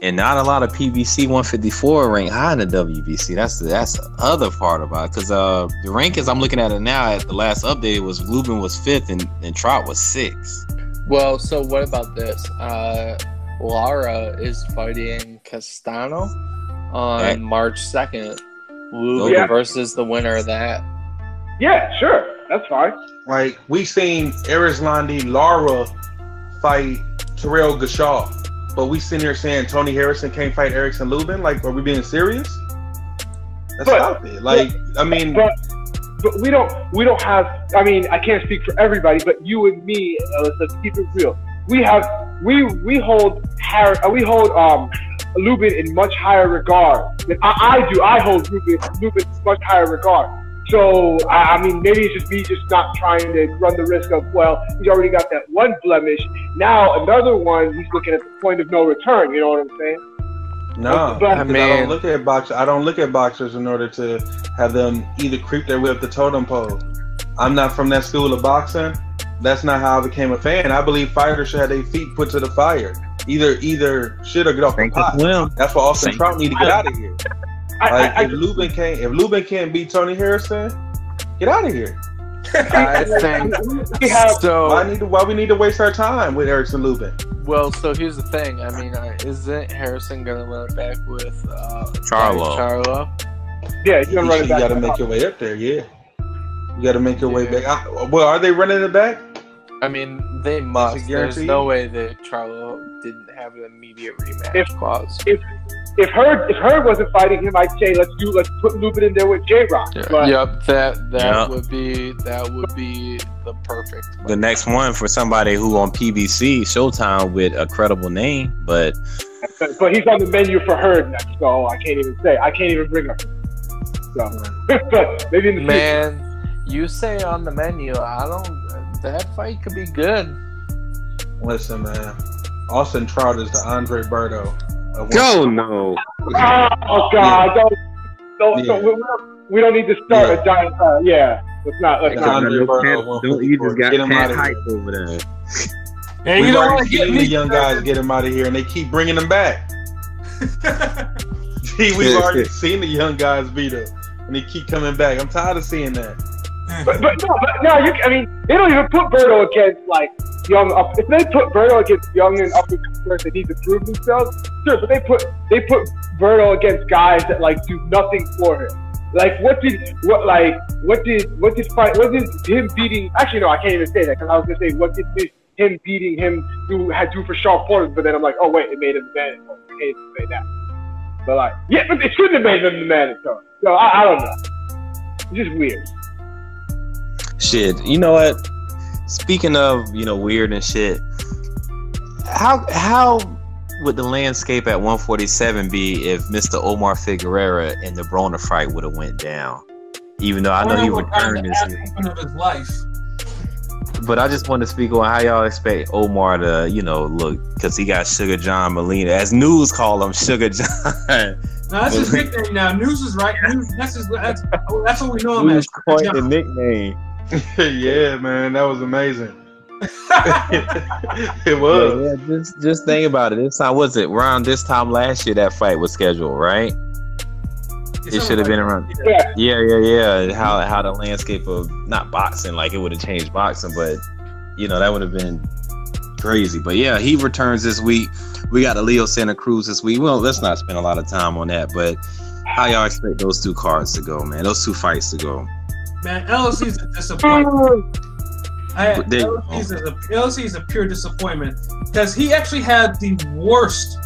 And not a lot of PBC 154 rank high in the WBC. That's the other part about it. Because the rankings I'm looking at it now at the last update was Lubin was 5th and Trout was 6th. Well, so what about this? Lara is fighting Castano on March 2nd. Lubin versus the winner of that. Yeah, sure. That's fine. Like, we seen Arislandi Lara fight Terrell Gashaw. But we sitting here saying Tony Harrison can't fight Erickson Lubin? Like, are we being serious? That's out there. But we don't have. I mean, I can't speak for everybody, but you and me, let's keep it real. We hold Lubin in much higher regard than I do. I hold Lubin in much higher regard. So, I mean, maybe it's just me just not trying to run the risk of, well, he's already got that one blemish. Now, another one, he's looking at the point of no return. You know what I'm saying? No, but, I don't look at boxers. I don't look at boxers in order to have them either creep their way up the totem pole. I'm not from that school of boxing. That's not how I became a fan. I believe fighters should have their feet put to the fire. Either shit or get off the pot. That's why Austin Trout need to get out of here. If Lubin can't beat Tony Harrison, get out of here. I think why we need to waste our time with Erickson Lubin? Well, so here's the thing. I mean, isn't Harrison gonna run it back with Charlo? Yeah, he's gonna run it back. You gotta make your way up there. Yeah, you gotta make your way back. Well, are they running it back? I mean, they must. There's no way that Charlo didn't have an immediate rematch clause. If Hurd wasn't fighting him, I'd say let's put Lubin in there with J-Rock. Yep, that would be the perfect one. The next one for somebody who on PBC Showtime with a credible name, but he's on the menu for Hurd next, so I can't even bring up. So, but maybe in the future. You say on the menu, that fight could be good. Listen, man, Austin Trout is the Andre Berto. No. Oh God! we don't need to start a giant. Let's not. Don't you just got Pat hype over there? And we've already seen the young guys get him out of here, and they keep bringing them back. We've already seen the young guys beat him, and they keep coming back. I'm tired of seeing that. But no, I mean, they don't even put Berto against like young. If they put Berto against young and up and players that need to prove themselves, sure. But they put Berto against guys that like do nothing for him. Like what did him beating? Actually, no, I can't even say that because I was gonna say what did him beating him do for Shawn Porter? But then I'm like, oh wait, it made him the man. I hate to say that. But like, yeah, but it shouldn't have made him the mandatory. So I don't know. It's just weird. Shit, you know what? Speaking of, weird and shit, how would the landscape at 147 be if Mr. Omar Figueroa and the Broner fight would have went down? Even though I know he returned this of his life. But I just want to speak on how y'all expect Omar to, look, because he got Sugar John Molina, as Newzz call him, Sugar John. No, that's his nickname now. Newzz is right. That's what we know him as. Quite the nickname. Yeah, man, that was amazing. It was. Yeah, just think about it. This time, was it around this time last year that fight was scheduled, right? It should have been around. Yeah. How the landscape of not boxing, like it would have changed boxing, but that would have been crazy. But yeah, he returns this week. We got a Leo Santa Cruz this week. Well, let's not spend a lot of time on that. But how y'all expect those two cards to go, man? Those two fights to go. Man, LLC is a disappointment. LLC is a pure disappointment because he actually had the worst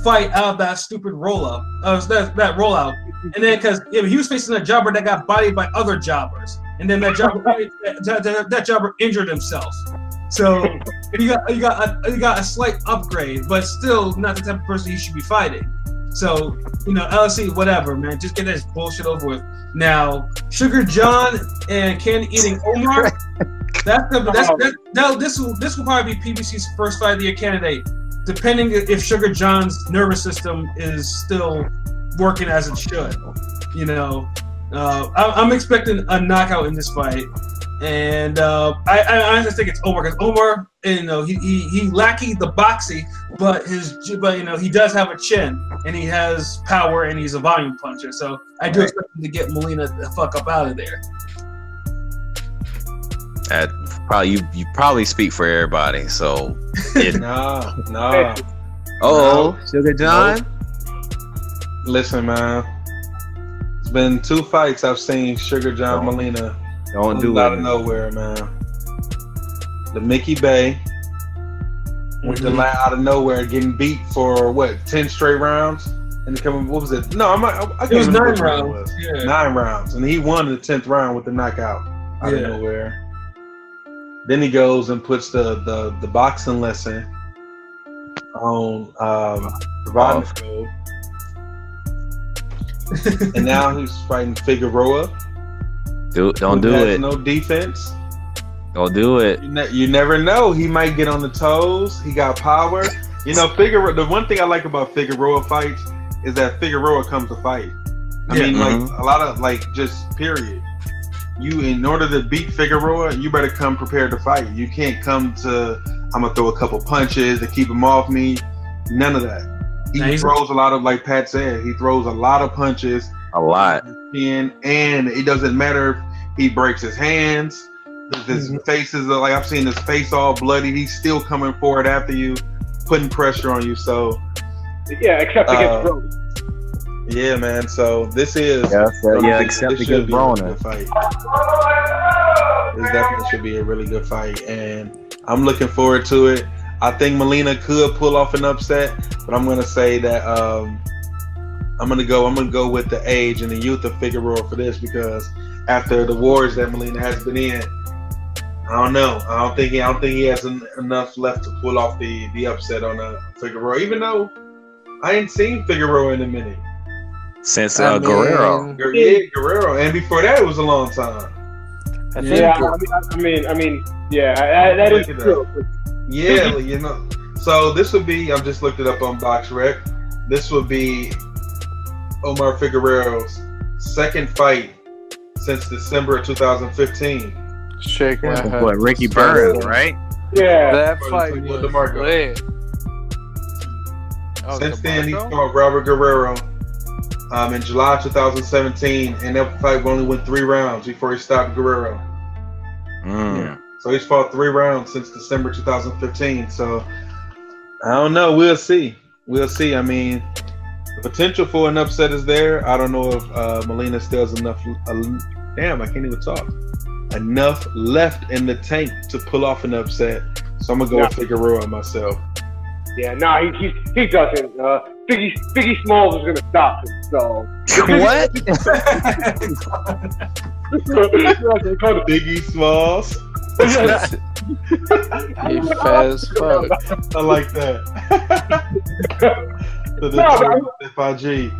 fight out of that stupid rollout. That rollout. And then because he was facing a jobber that got bodied by other jobbers, and then that jobber injured himself. So you got a slight upgrade, but still not the type of person he should be fighting. So LLC, whatever, man, just get this bullshit over with. Now, Sugar John and Candy Eating Omar. This will probably be PBC's first fight of the year candidate, depending if Sugar John's nervous system is still working as it should. I'm expecting a knockout in this fight, and I honestly think it's Omar because Omar, he lackey the boxy, but he does have a chin and he has power and he's a volume puncher. So I do expect him to get Molina the fuck up out of there. You probably speak for everybody. So no. Sugar John. Listen, man. It's been 2 fights I've seen Sugar John Molina. Don't do it out of nowhere, man. The Mickey Bay went to out of nowhere, getting beat for 10 straight rounds, and what was it? No, it was 9 rounds. Yeah. 9 rounds, and he won the 10th round with the knockout out of nowhere. Then he goes and puts the boxing lesson on Gervonta. And now he's fighting Figueroa. Don't do it. No defense. Don't do it. You never know. He might get on the toes. He got power. Figueroa. The one thing I like about Figueroa fights is that Figueroa comes to fight. I mean, a lot of just period. In order to beat Figueroa, you better come prepared to fight. You can't come to I'm gonna throw a couple punches to keep him off me. None of that. He throws a lot of, like Pat said, he throws a lot of punches. A lot. And it doesn't matter if he breaks his hands. His face is like, I've seen his face all bloody. He's still coming forward after you, putting pressure on you. So except against Rose. Yeah, man. So this is except against Broner. This definitely should be a really good fight, and I'm looking forward to it. I think Molina could pull off an upset, but I'm gonna say that I'm gonna go with the age and the youth of Figueroa for this, because after the wars that Molina has been in, I don't know. I don't think he has enough left to pull off the upset on Figueroa. Even though I ain't seen Figueroa in a minute since Guerrero. Guerrero, and before that it was a long time. That is true. Yeah, So this would be, I've just looked it up on BoxRec. This would be Omar Figueroa's second fight since December of 2015. Shake my head. What, Ricky Burns, right? Yeah. That fight was DeMarco. lit. Since then, he fought Robert Guerrero in July 2017, and that fight only went 3 rounds before he stopped Guerrero. Yeah. So he's fought 3 rounds since December 2015. So I don't know. We'll see. We'll see. I mean, the potential for an upset is there. I don't know if Molina still has enough. Damn, I can't even talk. Enough left in the tank to pull off an upset. So I'm gonna go with Figueroa myself. Yeah, he doesn't. Biggie Smalls is gonna stop him. So What? Biggie Smalls. He fast fuck. I like that. The FIG.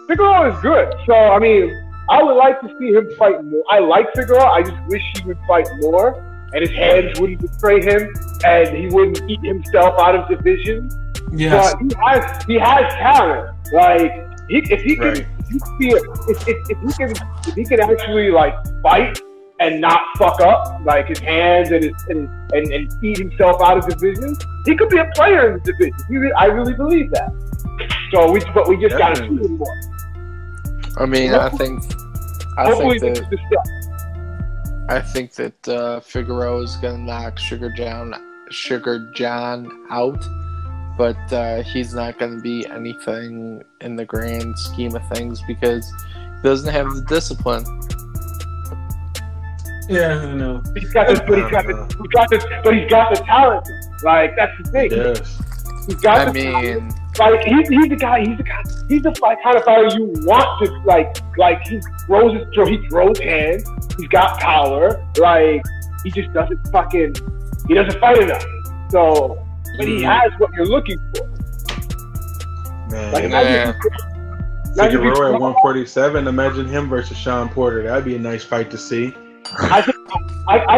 Figueroa is good. So I mean, I would like to see him fight more. I like Figueroa. I just wish he would fight more, and his hands wouldn't betray him, and he wouldn't eat himself out of division. Yes. But he has talent. Like if he can actually like fight and not fuck up like his hands and eat himself out of division, he could be a player in the division. I really believe that. So we just gotta see him more. I mean, I think that Figueroa is gonna knock Sugar John out, but he's not gonna be anything in the grand scheme of things because he doesn't have the discipline. Yeah, I know. He's got the talent. Like that's the thing. Yes. He's got the talent. Like he's the kind of fighter you want to like he throws hands, he's got power, like he just doesn't fight enough. So but he has what you're looking for. Man, like Figueroa at 147, imagine him versus Sean Porter. That'd be a nice fight to see. I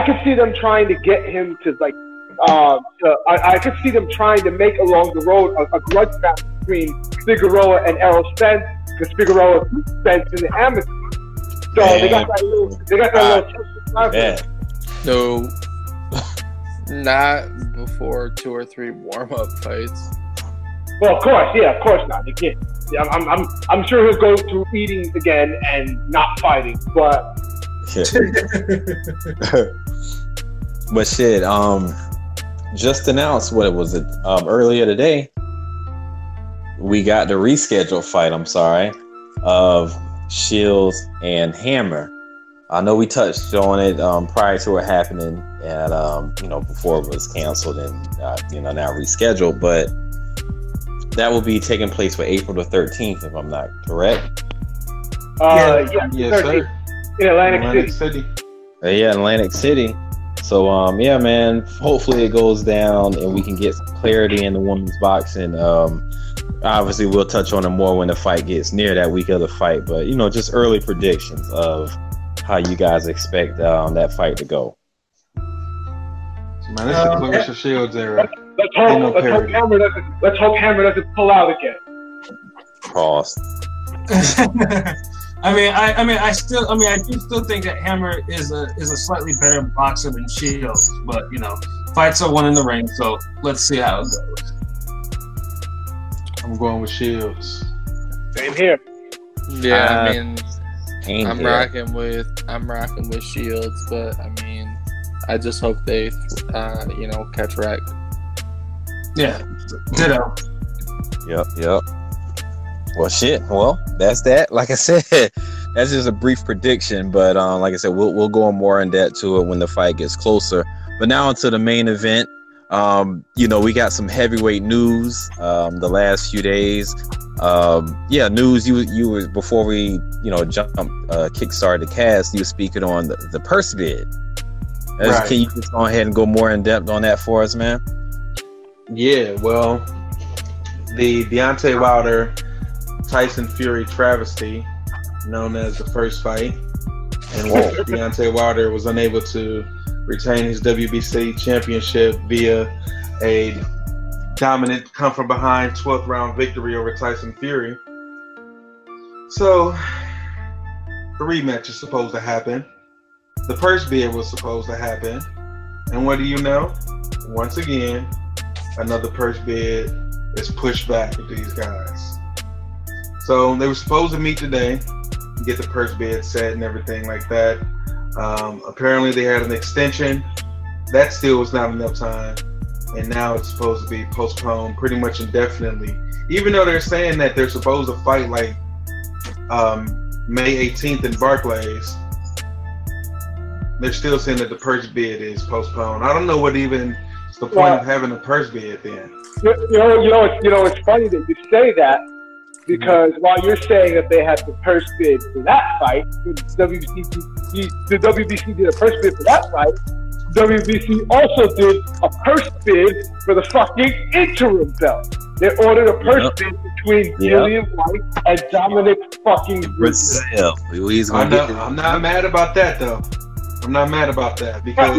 could see them trying to get him to like I could see them trying to make along the road a grudge match between Figueroa and Errol Spence because Figueroa beat Spence in the amateur. So they got that little. No, not before 2 or 3 warm-up fights. Well, of course not. They can't. Yeah, I'm sure he'll go through eating again and not fighting, but. But shit, just announced earlier today. We got the rescheduled fight. Of Shields and Hammer. I know we touched on it prior to it happening, and before it was canceled and now rescheduled. But that will be taking place for April the 13th, if I'm not correct. Yes, sir. In Atlantic City. Yeah, Atlantic City. So, man, hopefully it goes down and we can get some clarity in the women's boxing. Obviously, we'll touch on it more when the fight gets near that week of the fight. But, just early predictions of how you guys expect that fight to go. Man, this is the Clarissa Shields era. Let's hope Hammer doesn't pull out again. Pause. I do still think that Hammer is a slightly better boxer than Shields, but fights are won in the ring, so let's see how it goes. I'm going with Shields. Same here. Yeah, I'm rocking with Shields, but I just hope they catch wreck. Yeah, ditto. Yep. Well, shit. Well, that's that. Like I said, that's just a brief prediction. But like I said, we'll go more in depth to it when the fight gets closer. But now onto the main event. We got some heavyweight news the last few days. Newzz. You were before we kickstarted the cast. You were speaking on the purse bid. Right. Can you just go ahead and go more in depth on that for us, man? Yeah. Well, the Deontay Wilder Tyson Fury travesty, known as the first fight, and Deontay Wilder was unable to retain his WBC championship via a dominant, come from behind 12th round victory over Tyson Fury. So the rematch is supposed to happen. The purse bid was supposed to happen. And what do you know? Once again, another purse bid is pushed back with these guys. So they were supposed to meet today, get the purse bid set and everything like that. Apparently they had an extension. That still was not enough time. And now it's supposed to be postponed pretty much indefinitely. Even though they're saying that they're supposed to fight like May 18th in Barclays, they're still saying that the purse bid is postponed. I don't know what even is the point of having a purse bid then. It's funny that you say that, because while you're saying that they had the purse bid for that fight, the WBC did a purse bid for that fight. WBC also did a purse bid for the fucking interim belt. They ordered a purse bid between Dillian White and Dominic fucking Brazil. I'm not mad about that though. I'm not mad about that because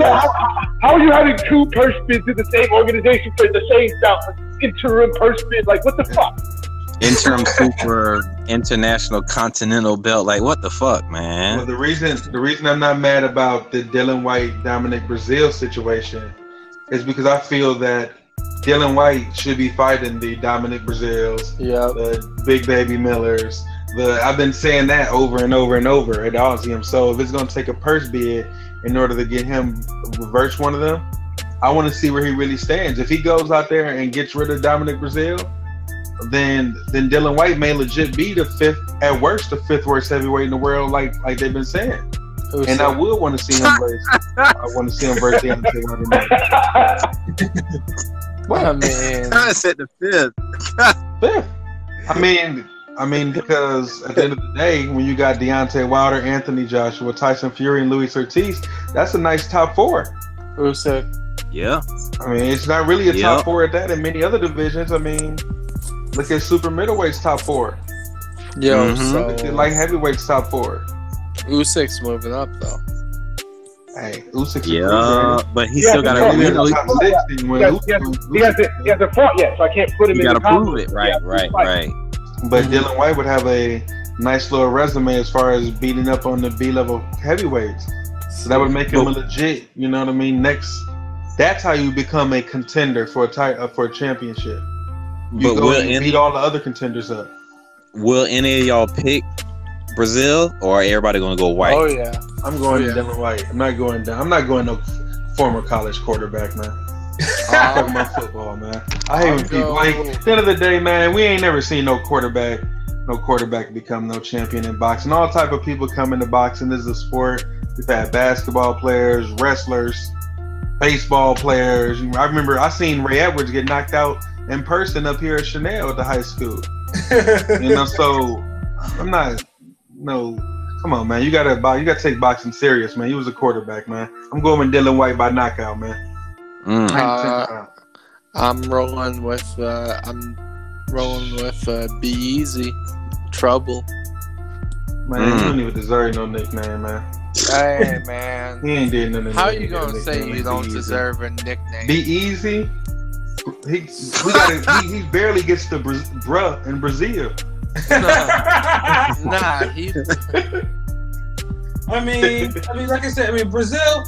how are you having two purse bids in the same organization for the same belt? Interim purse bid, like what the fuck? Interim super international continental belt, like what the fuck, man? Well, the reason I'm not mad about the Dillian White Dominic Brazil situation is because I feel that Dillian White should be fighting the Dominic Brazils, the Big Baby Millers. I've been saying that over and over and over at nauseum. So if it's gonna take a purse bid in order to get him reverse one of them, I want to see where he really stands. If he goes out there and gets rid of Dominic Brazil, then Dillian White may legit be the fifth, at worst, the fifth worst heavyweight in the world, like they've been saying. I would want to see him versus. I want to see him versus Deontay Wilder. What? I mean, I said the fifth. Fifth. I mean, because at the end of the day, when you got Deontay Wilder, Anthony Joshua, Tyson Fury, and Luis Ortiz, that's a nice top four. Usyk. Yeah. I mean, it's not really a top four at that in many other divisions. I mean, look at super middleweight's top four. So look at light heavyweight's top four. Usyk's moving up though. Hey, Usyk's but he still got to. He hasn't fought yet, so I can't put him in. You got to prove it, right. But Dillian White would have a nice little resume as far as beating up on the B-level heavyweights. So that would make him a legit, you know what I mean? That's how you become a contender for a championship. You go and beat all the other contenders up. Will any of y'all pick Brazil, or everybody gonna go White? Oh yeah, I'm going to Dillian White. I'm not going no former college quarterback, man. I'm talking about football, man. I hate when people like. At the end of the day, man, we ain't never seen no quarterback become no champion in boxing. All type of people come into boxing. This is a sport. We've had basketball players, wrestlers, baseball players. I remember I seen Ray Edwards get knocked out in person up here at Chanel at the high school. So I'm not. No, come on, man. You gotta take boxing serious, man. He was a quarterback, man. I'm going with Dillian White by knockout, man. I'm rolling with Be Easy, Trouble. Man, you don't even deserve no nickname, man. Hey, man. He ain't did nothing. How you gonna say you don't deserve a nickname? Be Easy. He barely gets the bruh in Brazil. Nah, he. I mean, like I said, Brazil.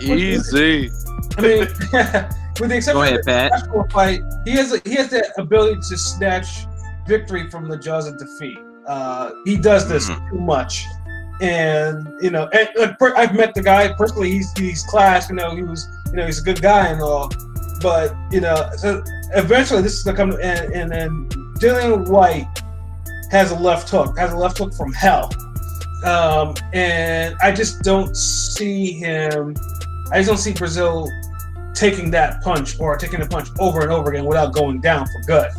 Easy. With the exception of the national fight, he has the ability to snatch victory from the jaws of defeat. He does this too much, and I've met the guy personally. He's class. He's a good guy and all, but so eventually this is gonna come. And then Dillian White has a left hook from hell. And I just don't see him. I just don't see Brazil taking that punch or taking the punch over and over again without going down for good.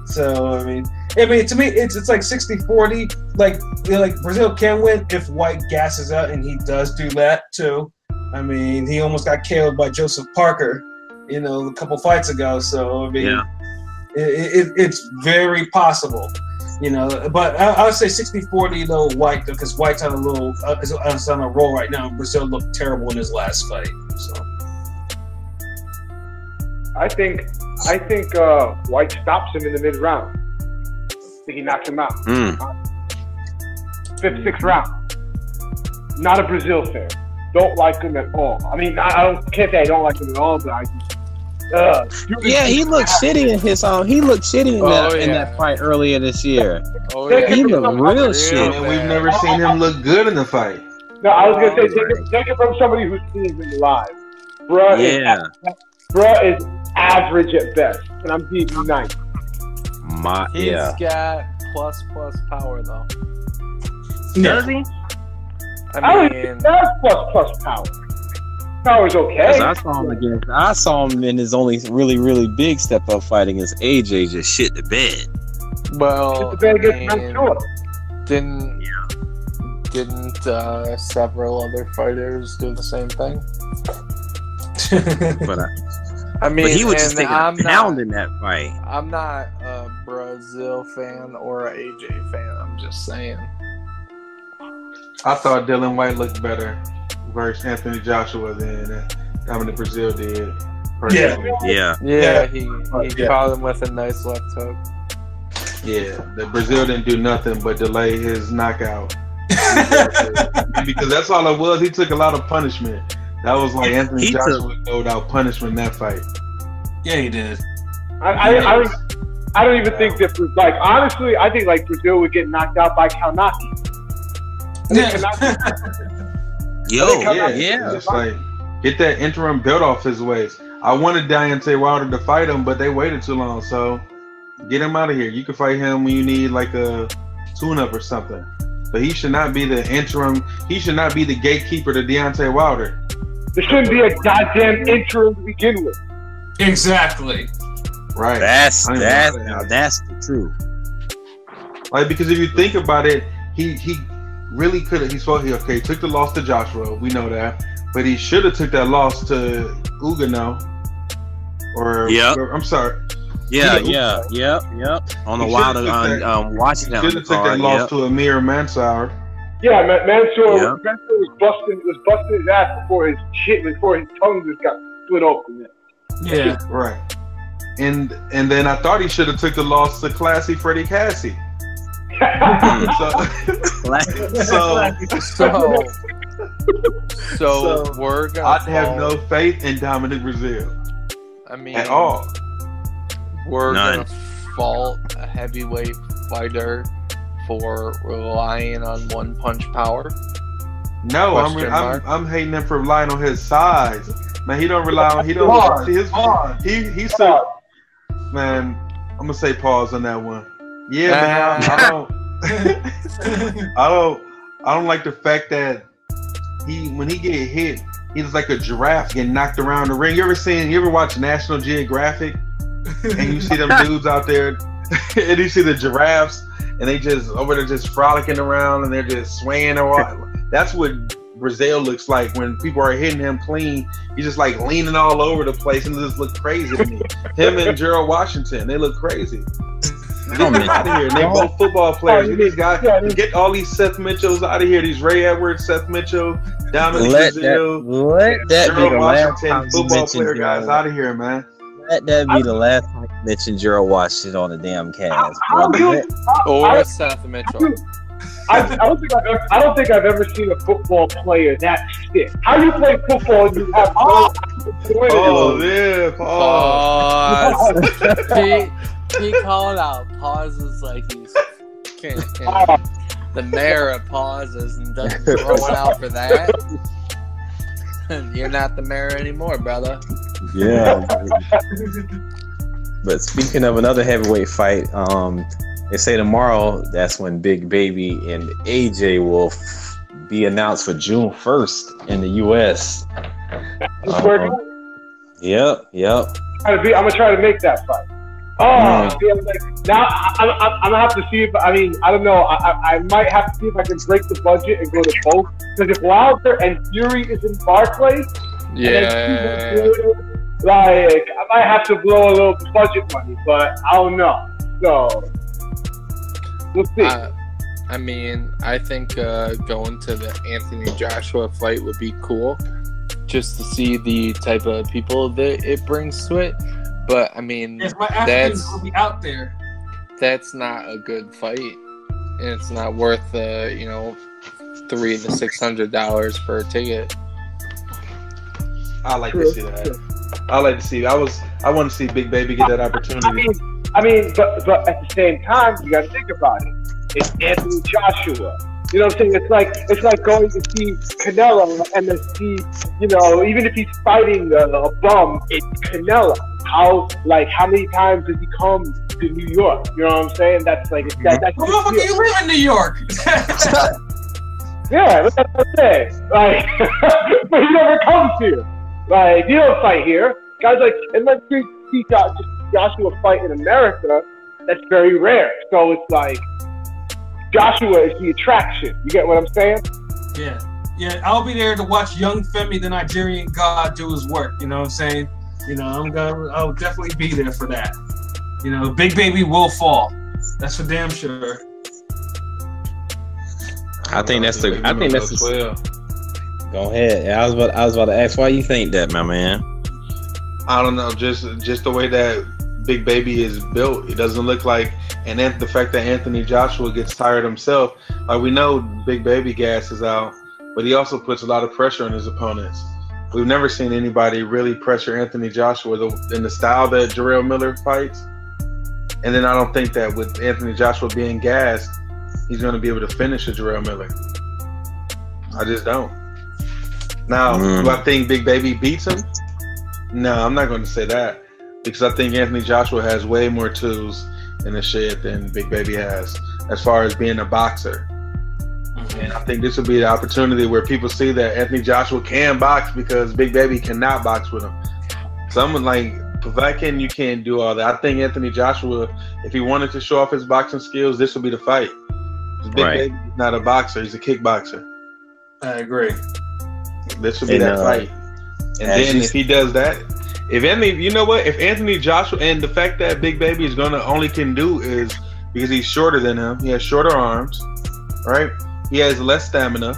So I mean, to me, it's like 60-40. Like Brazil can win if White gasses out, and he does do that too. I mean, he almost got KO'd by Joseph Parker, a couple fights ago. So I mean, it's very possible. But I would say 60-40 though White, because White's on a roll right now. Brazil looked terrible in his last fight. So I think White stops him in the mid round. I think he knocks him out. Fifth, sixth round. Not a Brazil fan. Don't like him at all. I mean, can't say I don't like him at all, but I just. Yeah, he looked shitty in his He looked shitty in that fight earlier this year. Oh, yeah. He looked real shit. And we've never seen him look good in the fight. No, I was gonna say take it from somebody who's seen him live. Bruh is average at best, and I'm being nice. He's got plus power though. Does he? I mean, that's plus power. Power's okay. I saw him in his only really big step up fight against AJ. Just shit the bed. Well, didn't several other fighters do the same thing? But he was just taking a pound in that fight. I'm not a Brazil fan or an AJ fan. I'm just saying. I thought Dylan White looked better versus Anthony Joshua than Dominic Brazil did. Yeah. He caught him with a nice left hook. Yeah, the Brazil didn't do nothing but delay his knockout. Because that's all it was. He took a lot of punishment. That was like Anthony Joshua showed out punishment in that fight. Yeah, he did. I don't even think that, like, honestly, I think like Brazil would get knocked out by Kanaki. Just like get that interim belt off his waist. I wanted Deontay Wilder to fight him, but they waited too long. So get him out of here. You can fight him when you need like a tune-up or something. But he should not be the interim. He should not be the gatekeeper to Deontay Wilder. There shouldn't be a goddamn interim to begin with. Exactly. Right. That's the truth. Like, because if you think about it, he really could have. He took the loss to Joshua. We know that, but he should have took that loss to Hugo. I'm sorry. Yep. On the Wilder Washington. He should have took that loss to Amir Mansour. Yeah, Mansour was busting his ass before his tongue just got split open. Yeah. Right. And then I thought he should have took the loss to Classy Freddie Cassie. So we're gonna. I'd have no faith in Dominic Brazil. I mean, at all. We're gonna fault a heavyweight fighter for relying on one punch power. No, I'm hating him for relying on his size. Man, he don't rely on. He don't. He said, man, I'm gonna say pause on that one. Yeah, man. I don't like the fact that when he get hit, he's like a giraffe getting knocked around the ring. You ever watch National Geographic and you see them dudes out there and you see the giraffes and they just over there just frolicking around and they're just swaying around. That's what Brazil looks like when people are hitting him clean. He's just like leaning all over the place and it just look crazy to me. Him and Gerald Washington, they look crazy. Get them out of here. And they both football players. These guys, get all these Seth Mitchells out of here. These Ray Edwards, Seth Mitchell, Dominic Brazil, Gerald Washington, football player guys out of here, man. Let that be the last time you mention Gerald Washington on the damn cast. Or Seth Mitchell. I don't think I've ever seen a football player that stiff. How you play football and you have pause. He called out pauses like he's the mayor of pauses and doesn't throw it out for that. You're not the mayor anymore, brother. Yeah. But speaking of another heavyweight fight, they say tomorrow that's when Big Baby and AJ will be announced for June 1st in the U.S. Yep. I'm gonna try to make that fight. Now I'm gonna have to see if I don't know. I might have to see if I can break the budget and go to both. Because if Wilder and Fury is in Barclays, like I might have to blow a little budget money, but I don't know. So we'll see. I think going to the Anthony Joshua fight would be cool, just to see the type of people that it brings to it. But I mean, yes, my Africans will be out there. That's not a good fight, and it's not worth $300 to $600 for a ticket. I like to see that. I like to see. I want to see Big Baby get that opportunity. I mean, but at the same time, you got to think about it. It's Anthony Joshua. You know what I'm saying? It's like going to see Canelo and to see, even if he's fighting a bum, it's Canelo. How many times does he come to New York? You know what I'm saying? That's like that's. Motherfucker, you live in New York. Yeah, that's what I'm saying. Like, but he never comes here. Like, you don't fight here. Guys unless you see Joshua fight in America, that's very rare. So it's like Joshua is the attraction. You get what I'm saying? Yeah. I'll be there to watch young Femi, the Nigerian god, do his work. You know what I'm saying? I'll definitely be there for that. Big Baby will fall. That's for damn sure. I think that's the 12. Go ahead. I was about to ask why you think that, my man. I don't know, just the way that Big Baby is built, it doesn't look like, and then the fact that Anthony Joshua gets tired himself. Like, we know Big Baby gas is out, but he also puts a lot of pressure on his opponents. We've never seen anybody really pressure Anthony Joshua in the style that Jarrell Miller fights. And then I don't think that with Anthony Joshua being gassed, he's going to be able to finish a Jarrell Miller. I just don't. Now, do I think Big Baby beats him? No, I'm not going to say that, because I think Anthony Joshua has way more tools in the shed than Big Baby has as far as being a boxer. And I think this will be the opportunity where people see that Anthony Joshua can box because Big Baby cannot box with him. Someone like Povetkin, you can't do all that. I think Anthony Joshua, if he wanted to show off his boxing skills, this would be the fight. Big Baby is not a boxer; he's a kickboxer. I agree. This would be that fight. And then if he does that, if Anthony Joshua, and the fact that Big Baby is only can do is because he's shorter than him, he has shorter arms, right? He has less stamina,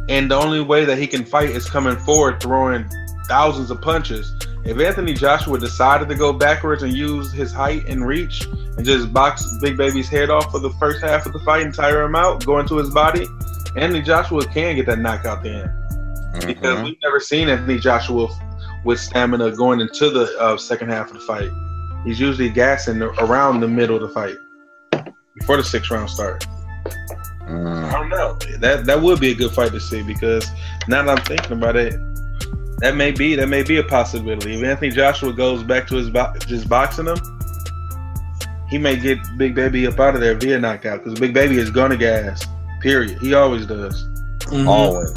and the only way that he can fight is coming forward, throwing thousands of punches. If Anthony Joshua decided to go backwards and use his height and reach and just box Big Baby's head off for the first half of the fight and tire him out, go into his body, Anthony Joshua can get that knockout then. Because we've never seen Anthony Joshua with stamina going into the second half of the fight. He's usually gassing around the middle of the fight before the 6th round starts. I don't know. That would be a good fight to see, because now that I'm thinking about it, that may be a possibility. If Anthony Joshua goes back to just boxing him, he may get Big Baby up out of there via knockout, because Big Baby is gonna gas. Period. He always does. Always.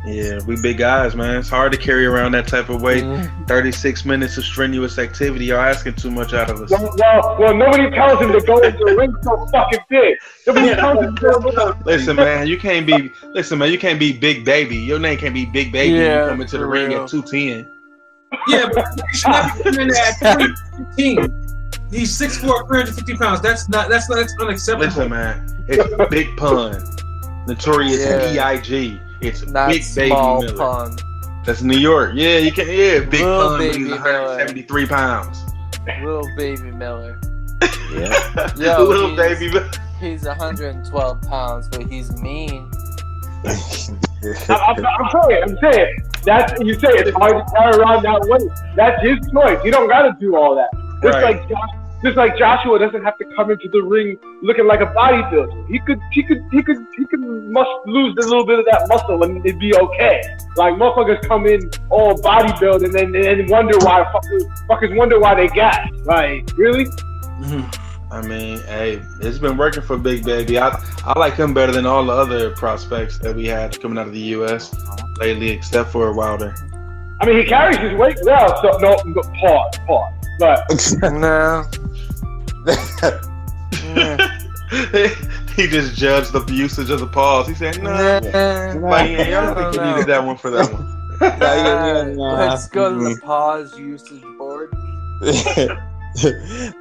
Yeah, we big guys, man. It's hard to carry around that type of weight. 36 minutes of strenuous activity. You're asking too much out of us. Well, nobody tells him to go into the ring so fucking big. Nobody tells him to go. Listen, man, you can't be Big Baby. Your name can't be Big Baby when you come into the ring at 210. Yeah, but you should never come in at 315. He's 6'4", 350 pounds. That's unacceptable. Listen, man, it's Big Pun, Notorious B.I.G. It's not Big Baby Miller. Pun. That's New York. Yeah, you can. Yeah, Big Pun. He's 173 pounds. Little Baby Miller. Yeah. Yo, Little Baby Miller. He's 112 pounds, but he's mean. I'm saying. You say it's hard to carry around that weight. That's his choice. You don't got to do all that. Just like Joshua doesn't have to come into the ring looking like a bodybuilder. He could lose a little bit of that muscle and it'd be okay. Like, motherfuckers come in all bodybuild and then wonder why fuckers wonder why they gas. Like, really? I mean, hey, it's been working for Big Baby. I like him better than all the other prospects that we had coming out of the U.S. lately, except for Wilder. I mean, he carries his weight well. So no, pause. But no. He just judged the usage of the pause. He said, "No, I don't think you needed that one for that one." Let's go to the pause usage board.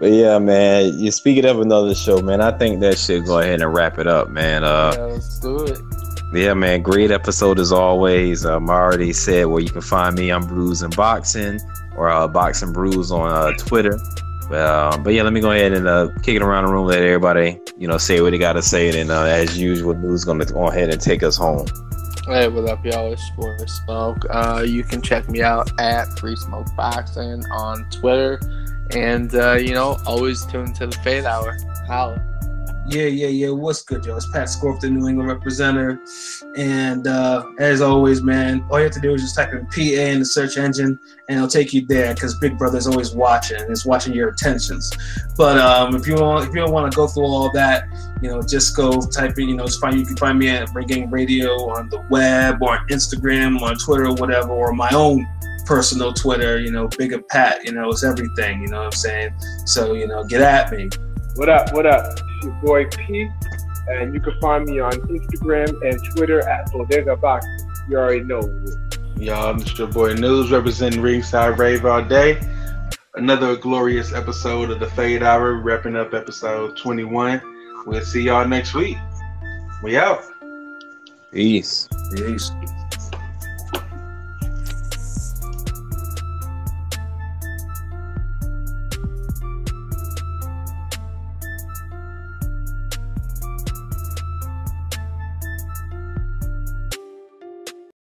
But yeah, man, you're speaking of another show, man. I think that should go ahead and wrap it up, man. Yeah, let's do it. Yeah, man, great episode as always. I already said where you can find me. I'm Bruise and Boxing, or Boxing Bruise on Twitter. But yeah, let me go ahead and kick it around the room, let everybody, say what they got to say. And then, as usual, Newzz going to go ahead and take us home. Hey, what up, y'all? It's Sport Smoke. You can check me out at Free Smoke Boxing on Twitter. And, always tune to the Fade Hour. Holla. Yeah. What's good, y'all? It's Pat Scorp, the New England representative. And as always, man, all you have to do is just type in PA in the search engine, and it'll take you there because Big Brother's always watching. And it's watching your intentions. But if you don't want to go through all that, just go type in, you can find me at Ring Gang Radio on the web or on Instagram, on Twitter, or whatever, or my own personal Twitter, Bigger Pat, it's everything, you know what I'm saying? So, get at me. What up? It's your boy P, and you can find me on Instagram and Twitter at Bodega Box. You already know. Y'all, it's your boy Newzz representing Ringside Rave all day. Another glorious episode of the Fade Hour, wrapping up episode 21. We'll see y'all next week. We out. Peace. Peace.